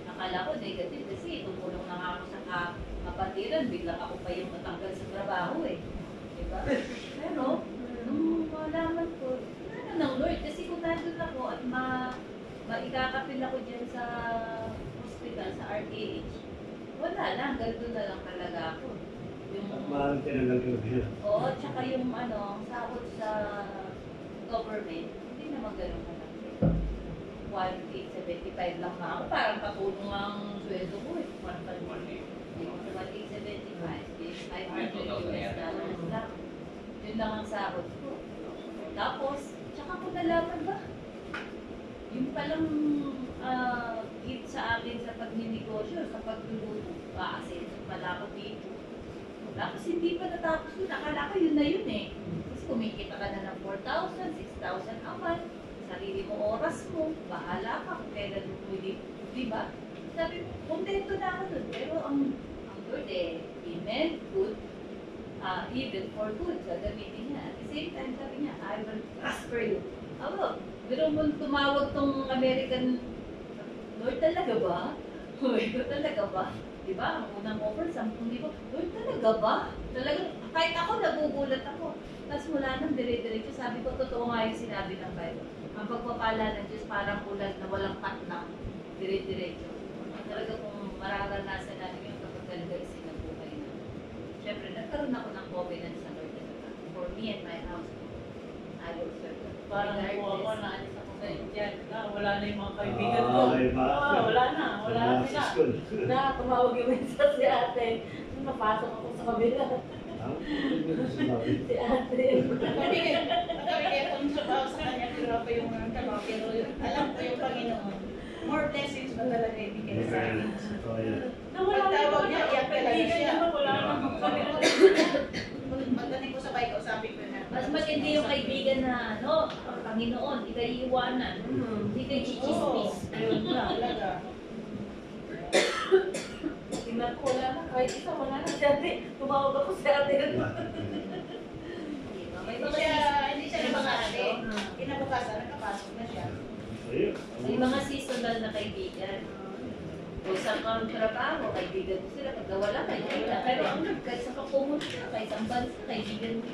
Akala ko negative kasi tumulong na nga ako sa kapatiran, biglang ako pa yung matanggal sa trabaho eh. Diba? Pero, nung malaman ko, ng Lord, kasi kung nandun ako at maikakapil ako dyan sa hospital, sa RKH, wala lang, ganito na lang talaga ako. At maaaring tinanggal ko na yun. Oo, tsaka yung sahod sa government, hindi naman ganun kalaki. 1,875 lang nga ako, parang katulong ang sweldo ko eh. 1,875 is $500 lang. Yun lang ang sahod ko. Tapos, tsaka ko nalaman ba? Yung palang gift sa akin sa pagninegosyo, sa pagluluto, aasenso pala ako dito. Tapos hindi pa natapos yun, akala ko yun na yun eh. Kasi kumikita ka na ng 4,000, 6,000 a month, sarili mo oras mo, bahala ka kung kailan mo pwede, di ba? Sabi mo, kontento na ako dun, pero ang Lord eh, he meant good, even for good, gagamitin niya. At the same time, sabi niya, I will prosper you. Aba, pero mo tumawag tong American, Lord talaga ba? Lord talaga ba? Diba? Ang unang offer, 10,000. Lord talaga ba? Talagang, kahit ako, nagugulat ako. Tapos mula nang dire-diretso, sabi ko, totoo nga yung sinabi ng Bible. Ang pagpapala ng Diyos parang ulan na walang patna, dire-diretso. Talaga kung mararanasan natin yung kapag talaga isinabuhay na. Siyempre, nagkaroon ako ng covenant sa Lord talaga. For me and my house, I will serve God. Parang po ako, naalis ako sa Indian. Wala na yung mga kaibigan ko. Diba? Wala na sila. School. Tumawag yung isa si ate. Nung napasok ako sa kabila. Si ate. Kami kaya kung trabaho sa kanya, pero ako yung trabaho. Pero alam ko yung Panginoon. More blessings na talaga ibigay sa akin. Pagtawag niya, iyak talaga siya. Wala na. Pagdating ko sa bahay, kausapin ko na. Mas matindi yung kaibigan na, Panginoon, di kayo iwanan. Hindi kayo chichismis. Ayun na, talaga. Tingnan ko, wala na. Kahit isa, wala na si ate. Tumawag ako si ate. Hindi siya nabangate. Kinabukasan, nakapasok na siya. May mga seasonal na kaibigan. Kung saan ka ang trabaho, kaibigan mo sila. Pag wala, kaibigan. Pero ang kahit sa kapumunta, kahit ang bansa, kaibigan mo.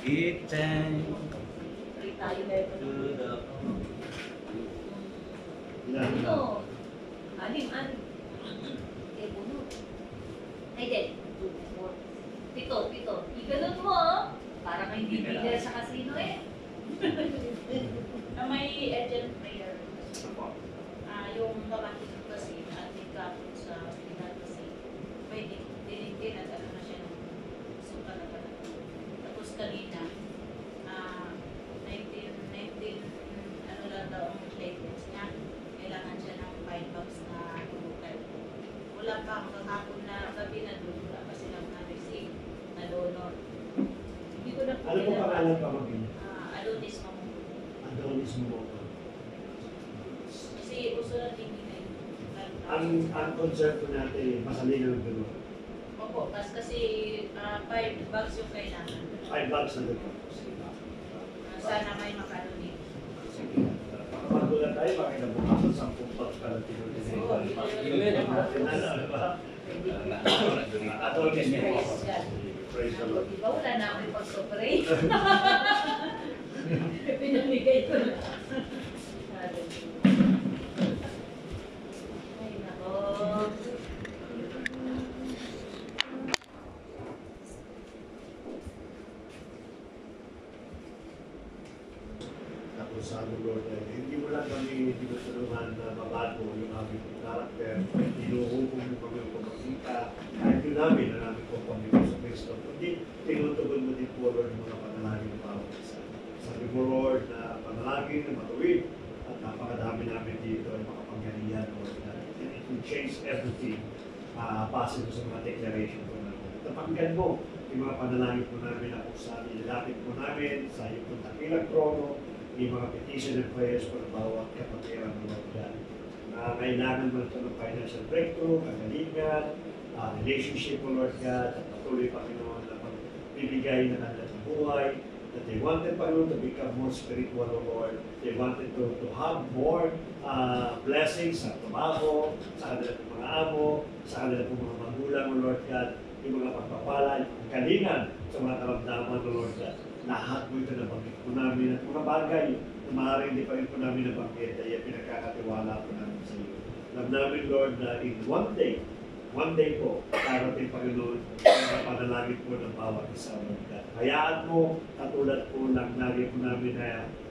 Give thanks Free tayo na ito. to the Ano? Anim. Eh, bunot. Ay, din. 2, 4, 7. Iganon mo, para kay hindi bigla sa casino eh. May agent prayer. Yung kapatid ko kasi, ating kapit sa Pinar kasi, pwede, dinigin at ano na siya ng suka na pala. kanina, 19, ano lang daw ang platelets niya. Kailangan siya ng 5 bucks na tumutal. Wala pa kahapon na gabi na doon, wala pa silang na-receive na donor. Hindi ko na po Ano po pangalan pa mag-ina? Adonis Mamuno. Adonis mo. Kasi uso na tingin Ang concern po natin, masalino ng dalawa. Opo, kasi 5 bucks yung kailangan. 5 bucks na dalawa. Sana may makadonate. Sige. Pagkagulat tayo, bakit na bukasan 10 bucks para tinutin. Adonis mo. Praise the Lord. Di ba wala na akong pag-operate? Pinamigay ko na. Ay, nako. Tapos sa Lord, hindi mo lang kami tinutulungan na mabago yung aming karakter, hinuhubog mo kami yung pagkakita, kahit yun namin na namin po kami sa Kristo. Kundi tinutugon mo din po, Lord, yung mga panalangin ng bawat isa. Sabi mo, Lord, na panalangin na matuwid at napakadami namin dito ay makapangyarihan, Lord, na it will change everything base sa mga declaration po namin. Tapakinggan mo yung mga panalangin po namin na kung saan ilalapit po namin sa iyong dakilang trono, yung mga petition and prayers po ng bawat kapatiran ng Lord God. Kailangan mo ito ng financial breakthrough, kagalingan, relationship po Lord God, at patuloy Panginoon na pagbibigay ng kanilang buhay, that they wanted Panginoon to become more spiritual, O Lord. They wanted to have more blessings sa trabaho, sa kanilang mga amo, sa kanilang mga magulang, O Lord God, yung mga pagpapala, yung kalingan sa mga karamdaman, O Lord God. Lahat po ito nabanggit po namin at mga bagay na maaaring hindi pa rin po namin nabanggit ay pinagkakatiwala po namin sa iyo. Alam namin, Lord, na in one day po, darating Panginoon, ang panalangin po ng bawat isa, Lord God. Hayaan mo, katulad po lang lagi po namin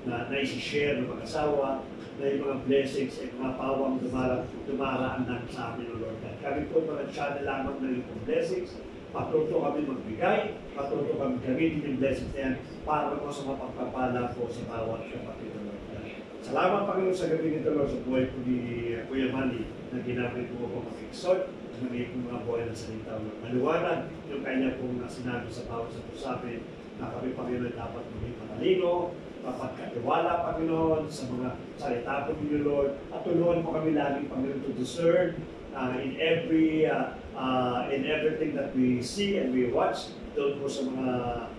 na isi-share ng mag-asawa, na yung mga blessings ay mga pawang dumaraan lang sa amin, Lord God. Kami po mga channel lamang ng yung blessings, patuto kami magbigay, patuto kami gamitin yung blessings na yan para po sa mapagpapala po sa bawat kapatid ng Lord God. Salamat Panginoon sa gabi nito, Lord, sa buhay po ni Kuya Manny na ginamit po ako mag-exhort at magiging mga buhay ng salita, Lord. Maliwanag yung kanya pong sinabi sa bawat sa usapin na kami Panginoon dapat maging matalino, mapagkatiwala Panginoon sa mga salita po ninyo, Lord, at tulungan po kami lagi Panginoon to discern in everything that we see and we watch, doon po sa mga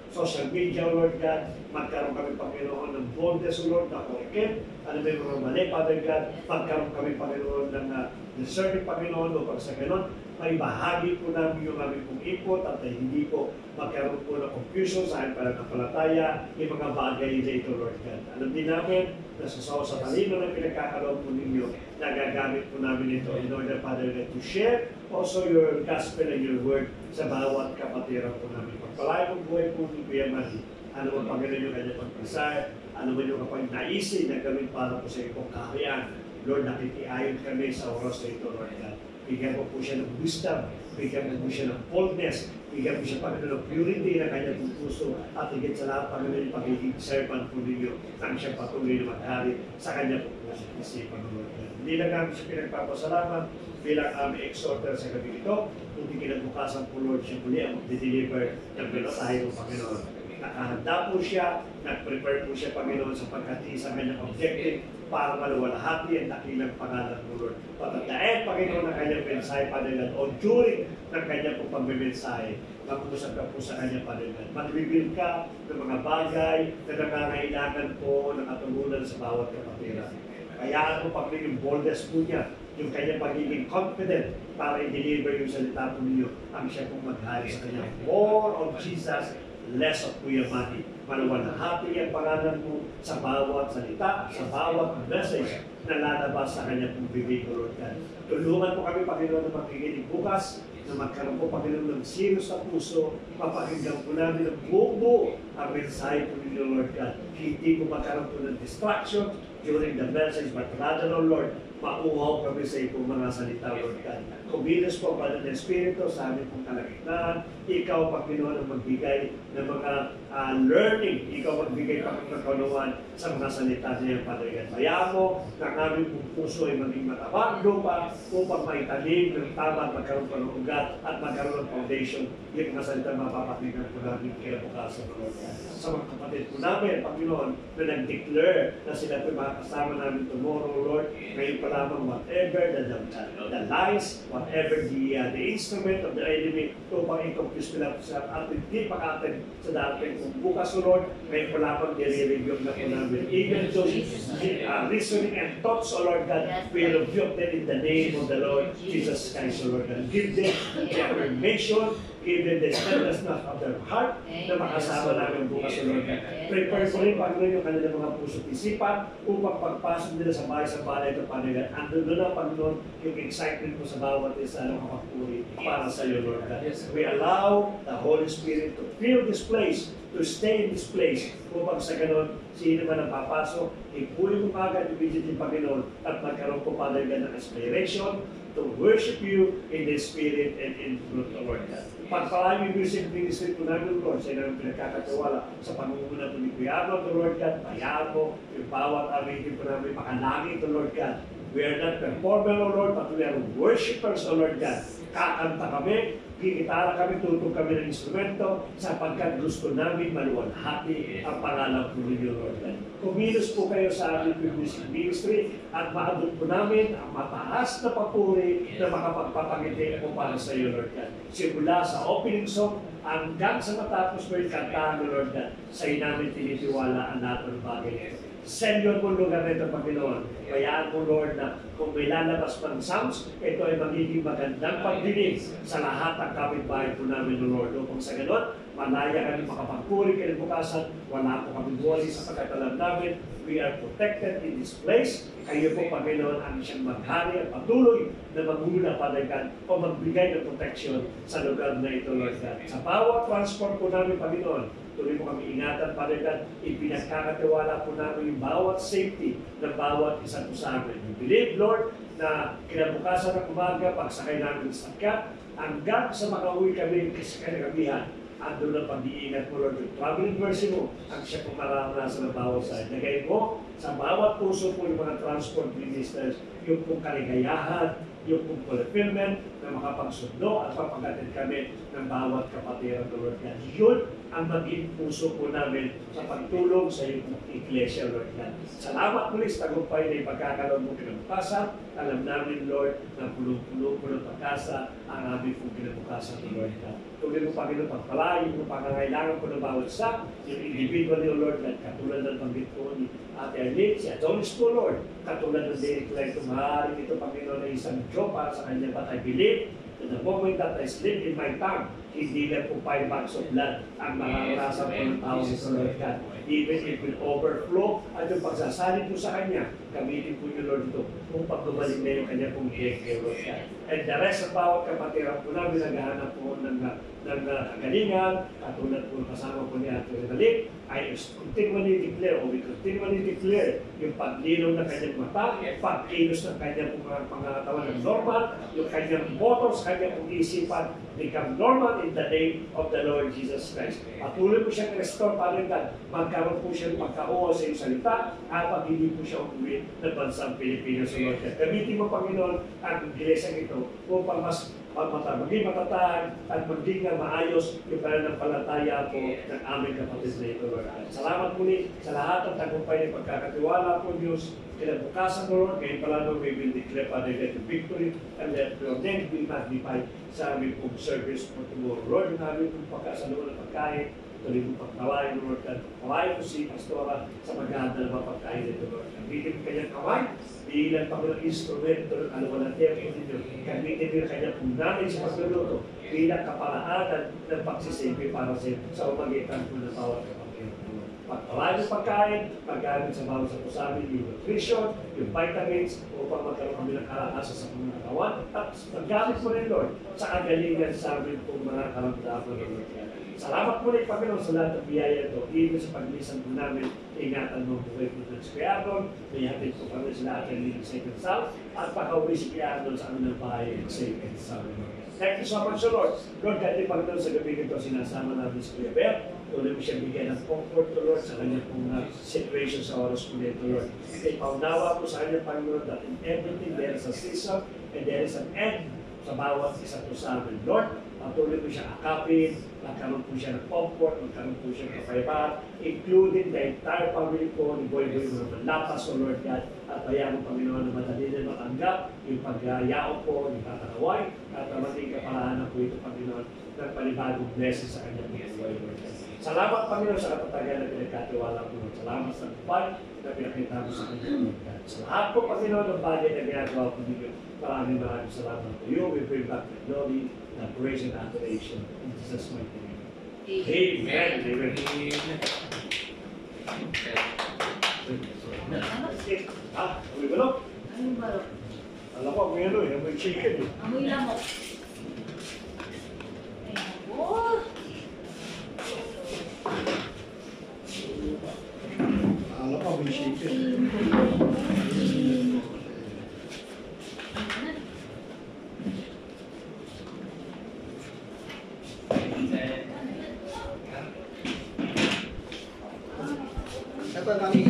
social media, Lord God, magkaroon kami, Panginoon, ng boldness, Lord, na correct, ano may mga mali, Father God, magkaroon kami, Panginoon, ng discerning, Panginoon, upang sa ganon, may bahagi po namin yung aming pong input at hindi po magkaroon po ng confusion sa aking pananampalataya, yung mga bagay na ito, Lord God. Alam din namin na sa talino na pinagkakaroon po ninyo, nagagamit po namin ito in order, Father God, to share also your gospel and your word sa bawat kapatiran po namin. Pagpalaya po buhay po ni Kuya Manny, ano man Panginoon yung kanyang pag-desire, ano man yung kapag naisin na gawin para po sa iyong kaharian. Lord, nakitiayon kami sa oras na ito, Lord God. Bigyan mo po siya ng wisdom, bigyan mo po siya ng boldness, bigyan mo siya Panginoon ng purity na kanyang puso at higit sa lahat Panginoon yung pagiging servant po ninyo nang siya patuloy na maghari sa kanyang puso kasi Panginoon. Hindi lang namin siya pinagpapasalamat bilang aming exhorter sa gabi ito, kundi kinabukasan po Lord siya muli ang mag-deliver ng mensahe ng Panginoon. Nakahanda po siya, nag-prepare po siya Panginoon sa pagkati sa kanyang objective para maluwalhati ang dakilang pangalan mo, Lord. Patatlain, Panginoon, ang kanyang mensahe, Panginoon, o during ng kanyang pong pagmimensahe, mag-uusap ka po sa kanyang Panginoon. Mag-reveal ka ng mga bagay na nangangailangan po ng katulungan sa bawat kapatiran. Kayaan mo, Panginoon, yung boldness po niya, yung kanyang pagiging confident para i-deliver yung salita po ninyo ang siya pong maghari sa kanya. More of Jesus, less of Kuya Manny. Maluwalhati ang pangalan mo sa bawat salita, sa bawat message na lalabas sa kanya pong bibig, Lord God. Tulungan po kami, Panginoon, na makikinig bukas, na magkaroon po, Panginoon, ng serious na puso, mapakinggan po namin ng buo ang mensahe po ninyo, Lord God. Hindi po magkaroon po ng distraction during the message, but rather, Lord, mauhaw kami sa iyong mga salita, Lord God. Kumilos po ba ng Espiritu sa aming pong kalagitnaan, ikaw, Panginoon, ang magbigay ng mga learning, ikaw magbigay ng kaunawaan sa mga salita niya, Padre God. Bayaan mo na ang aming pong puso ay maging matabang lupa upang maitanim ng tama at magkaroon pa ng ugat at magkaroon ng foundation yung mga salita mapapakinggan po namin kinabukasan, Lord God. Sa mga kapatid po namin, Panginoon, na nag-declare na sila po makakasama namin tomorrow, Lord, ngayon pa lamang whatever the lies, whatever the instrument of the enemy, upang i-confuse nila po sa at hindi pakatin sa dating kung bukas, Lord, ngayon pa lamang nire-review na po namin. Even those reasoning and thoughts, O Lord God, we rebuke them in the name of the Lord Jesus Christ, O Lord God. Give them the affirmation, give them the steadfastness of their heart na makasama namin bukas, O Lord God. Prepare ko rin, Panginoon, yung kanilang mga puso at isipan upang pagpasok nila sa balay ito, Panginoon. Andun na, Panginoon, yung excitement ko sa bawat isa ng makapuri para sa iyo, Lord God. We allow the Holy Spirit to fill this place, to stay in this place, upang sa ganon, sino man ang papasok, ipunin mo agad immediately, Panginoon, at magkaroon po, Father God, ng inspiration to worship you in the Spirit and in truth, Lord God. Pagpalayo yung music ministry po namin, Lord, sa inang pinagkakatiwala sa pangunguna po ni Kuya Arnold, Lord God, bayaan mo yung bawat aming po namin makalangit, Lord God. We are not performer, O Lord, but we are worshipers, O Lord God. Kakanta kami, kikitara kami, tutog kami ng instrumento, sapagkat gusto namin maluwalhati ang pangalan po ninyo, Lord God. Kumilos po kayo sa aming music ministry at maabot po namin ang mataas na papuri na makapagpapangiti po para sa iyo, Lord God. Simula sa opening song hanggang sa matapos po yung kantahan, Lord God, sa iyo namin tinitiwala ang lahat ng bagay. Send your po lugar nito, Panginoon. Bayaan mo, Lord, na kung may lalabas pang sounds, ito ay magiging magandang pagdinig sa lahat ng kapitbahay po namin, Lord. Upang sa ganon, malaya kami makapagpuri kinabukasan, wala po kami worry sa pagkatalam namin. We are protected in this place. Kayo po, Panginoon, ang siyang maghari at patuloy na magmula, Father God, o magbigay ng protection sa lugar na ito, Lord God. Sa bawat transport po namin, Panginoon, tuloy mo kami ingatan, Father God, ipinagkakatiwala po namin yung bawat safety ng bawat isa po sa amin. We believe, Lord, na kinabukasan ng umaga, pagsakay namin sa sakya, hanggang sa makauwi kami sa kanagabihan, andun ang pag-iingat mo, Lord. Yung traveling mercy mo, ang siya pong mararanasan ng bawat side. Nagay mo sa bawat puso po yung mga transport ministers, yung pong kaligayahan, yung pong fulfillment na makapagsundo at papagatid kami ng bawat kapatiran, Lord God. Yun ang maging puso po namin sa pagtulong sa iyong iglesia, Lord God. Salamat muli sa tagumpay na ipagkakaroon mo kinabukasan. Alam namin, Lord, na puno-puno po ng pagkasa ang aming pong kinabukasan, Lord God. Tuloy mo, Panginoon, pagpalayo mo pangangailangan po ng bawat isa, yung individual ni Lord God, katulad ng banggit po ni Ate Arlene, si Adonis po, Lord, katulad ng declare tumaharing ito, Panginoon, na isang job para sa kanya, but I believe that the moment that I sleep in my tongue, hindi lang po 5 bags of blood ang mararanasan po ng tao sa Lord God. Even if it will overflow, at yung pagsasalit po sa Kanya, gamitin po yung Lord ito kung pagbabalik na yung Kanya pong kay Lord God. And the rest of bawat kapatiran po namin, naghahanap po ng kagalingan, katulad po kasama po ni Ate Renalik, I continually declare, o we continually declare, yung paglinaw ng kanyang mata, pagkilos ng kanyang pangatawan ng normal, yung kanyang motors, kanyang isipan, become normal in the name of the Lord Jesus Christ. Patuloy po siyang restore, Father God, magkaroon po siya ng pagkauwa sa iyong salita, at pag hindi po siya umuwi ng bansang Pilipinas, Lord God. Gamitin mo, Panginoon, ang iglesia ito upang mas maging matatag at maging maayos yung pananampalataya po ng aming kapatid na ito, Lord. Salamat muli sa lahat ng tagumpay ng pagkakatiwala po, Diyos. Kinabukasan, Lord, ngayon pala nung we will declare, Father, the victory and let your name be magnified sa aming pong service for tomorrow. Lord, yung aming pong pagkasaluan ng pagkain, tuloy mong pagkawain, Lord, at kawain mo si Pastora sa maghahanda ng mga pagkain nito, Lord. Gamitin mo kanyang kawain, bilang pang instrumento ng aluwalatero po ninyo. Gamitin mo yung kanyang punanay sa pagluluto, bilang kaparaanan ng pagsisimpi para sa umagitan po ng bawat kapatid. Pagkawain yung pagkain, paggamit sa bawat sa pusamin, yung nutrition, yung vitamins, upang magkaroon kami ng karahasa sa mga katawan. At paggamit mo rin, Lord, sa kagalingan sa amin pong mga karamdaman ng Lord. salamat po rin Panginoon sa lahat ng biyaya ito. Even sa paglisan po namin, ingatan mo buhay po ng si Kuya Arnold. May hatid po kami sila at yung second sound. At pag-uwi si Kuya Arnold sa kanilang bahay and safe and sound. Thank you so much, Lord. Lord, kahit Panginoon sa gabi nito, sinasama namin si Kuya Bert. Tuloy mo siya bigyan ng comfort to Lord sa kanyang pong situation sa oras po nito, Lord. Kaya paunawa po sa kanyang Panginoon that in everything there is a season and there is an end sa bawat isa po sa amin. Lord, patuloy po siya akapin, magkaroon po siya ng comfort, magkaroon po siya ng kapayapaan, including the entire family po ni Boy Boy mga manlapas, O Lord God, at bayan mo Panginoon na madali na matanggap yung pag-yaon po, yung tatanaway, at maging kapalahanan po ito Panginoon ng panibagong blessing sa kanyang buhay, Lord God. Salamat Panginoon sa katatagan na pinagkatiwala po. Salamat sa buhay na pinakita mo sa kanyang Lord God. Sa lahat po Panginoon ng bagay na ginagawa po ninyo, maraming salamat po. You will bring back the glory, the praise and adoration in Jesus' mighty name. Amen. Amen. Ah, amoy balok. Anong baro? Alam ko, amoy ano eh, amoy chicken eh. Amoy lamok. Ay, ako. Alam ko, amoy chicken. Ito kami